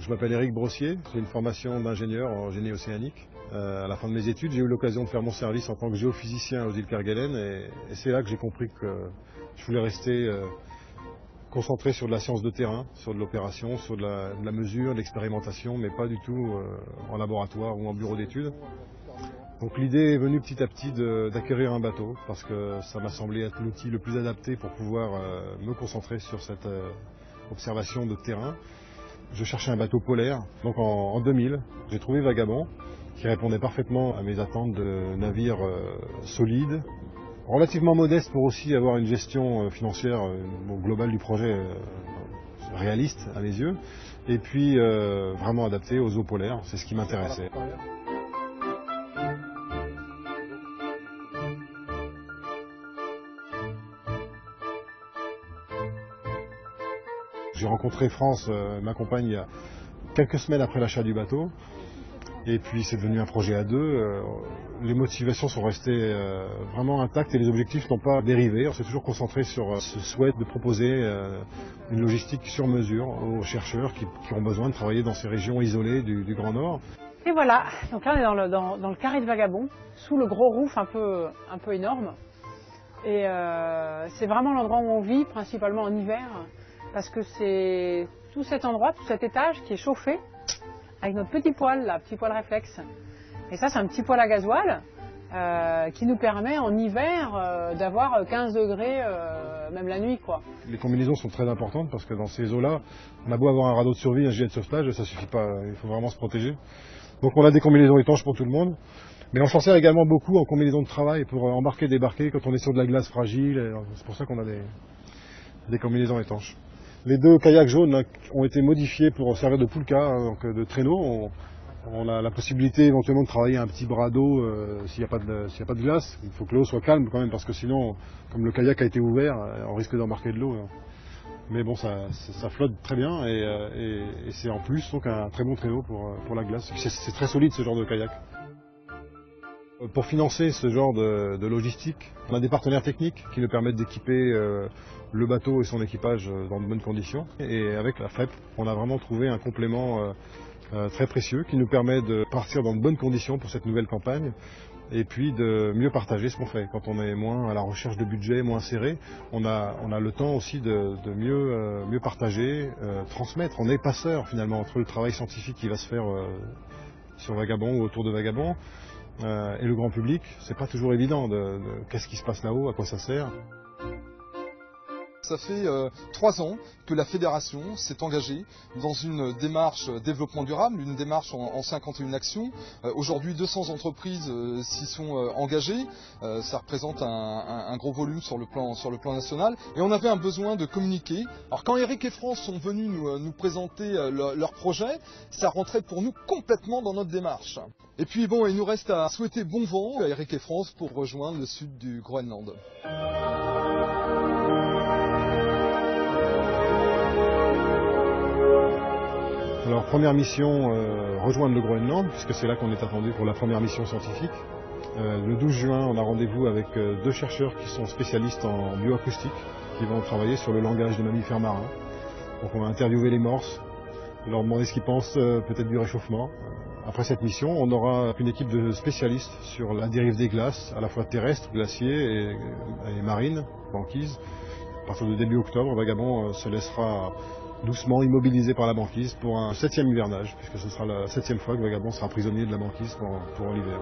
Je m'appelle Éric Brossier, j'ai une formation d'ingénieur en génie océanique. À la fin de mes études, j'ai eu l'occasion de faire mon service en tant que géophysicien aux îles Kerguelen et c'est là que j'ai compris que je voulais rester concentré sur de la science de terrain, sur de l'opération, sur de la mesure, de l'expérimentation, mais pas du tout en laboratoire ou en bureau d'études. Donc l'idée est venue petit à petit d'acquérir un bateau parce que ça m'a semblé être l'outil le plus adapté pour pouvoir me concentrer sur cette observation de terrain. Je cherchais un bateau polaire, donc en 2000, j'ai trouvé Vagabond, qui répondait parfaitement à mes attentes de navire solide, relativement modeste pour aussi avoir une gestion financière globale du projet réaliste à mes yeux, et puis vraiment adapté aux eaux polaires, c'est ce qui m'intéressait. J'ai rencontré France, ma compagne, il y a quelques semaines après l'achat du bateau. Et puis c'est devenu un projet à deux. Les motivations sont restées vraiment intactes et les objectifs n'ont pas dérivé. On s'est toujours concentré sur ce souhait de proposer une logistique sur mesure aux chercheurs qui ont besoin de travailler dans ces régions isolées du Grand Nord. Et voilà, donc là on est dans le carré de Vagabond, sous le gros roof un peu énorme. Et c'est vraiment l'endroit où on vit, principalement en hiver, parce que c'est tout cet endroit, tout cet étage qui est chauffé avec notre petit poêle, là, petit poêle réflexe. Et ça, c'est un petit poêle à gasoil qui nous permet en hiver d'avoir 15 degrés même la nuit, quoi. Les combinaisons sont très importantes parce que dans ces eaux-là, on a beau avoir un radeau de survie, un gilet de sauvetage, ça suffit pas, il faut vraiment se protéger. Donc on a des combinaisons étanches pour tout le monde. Mais on s'en sert également beaucoup en combinaison de travail pour embarquer, débarquer quand on est sur de la glace fragile. C'est pour ça qu'on a des combinaisons étanches. Les deux kayaks jaunes ont été modifiés pour servir de poulka, donc de traîneau. On a la possibilité éventuellement de travailler un petit bras d'eau s'il n'y a pas de glace. Il faut que l'eau soit calme quand même parce que sinon, comme le kayak a été ouvert, on risque d'embarquer de l'eau. Mais bon, ça flotte très bien et c'est en plus donc un très bon traîneau pour la glace. C'est très solide ce genre de kayak. Pour financer ce genre de logistique, on a des partenaires techniques qui nous permettent d'équiper le bateau et son équipage dans de bonnes conditions. Et avec la FREP, on a vraiment trouvé un complément très précieux qui nous permet de partir dans de bonnes conditions pour cette nouvelle campagne et puis de mieux partager ce qu'on fait. Quand on est moins à la recherche de budget, moins serré, on a le temps aussi de mieux partager, transmettre. On est passeur finalement entre le travail scientifique qui va se faire sur Vagabond ou autour de Vagabond et le grand public. C'est pas toujours évident de qu'est-ce qui se passe là-haut, à quoi ça sert. Ça fait 3 ans que la fédération s'est engagée dans une démarche développement durable, une démarche en 51 actions. Aujourd'hui, 200 entreprises s'y sont engagées. Ça représente un gros volume sur le plan national. Et on avait un besoin de communiquer. Alors quand Éric et France sont venus nous présenter leur projet, ça rentrait pour nous complètement dans notre démarche. Et puis bon, il nous reste à souhaiter bon vent à Éric et France pour rejoindre le sud du Groenland. Alors première mission, rejoindre le Groenland, puisque c'est là qu'on est attendu pour la première mission scientifique. Le 12 juin, on a rendez-vous avec 2 chercheurs qui sont spécialistes en bioacoustique, qui vont travailler sur le langage des mammifères marins. Donc on va interviewer les morses, leur demander ce qu'ils pensent peut-être du réchauffement. Après cette mission, on aura une équipe de spécialistes sur la dérive des glaces, à la fois terrestres, glaciers et marines, banquises. À partir de début octobre, Vagabond se laissera doucement immobilisé par la banquise pour un 7e hivernage, puisque ce sera la 7e fois que Vagabond sera prisonnier de la banquise pour l'hiver.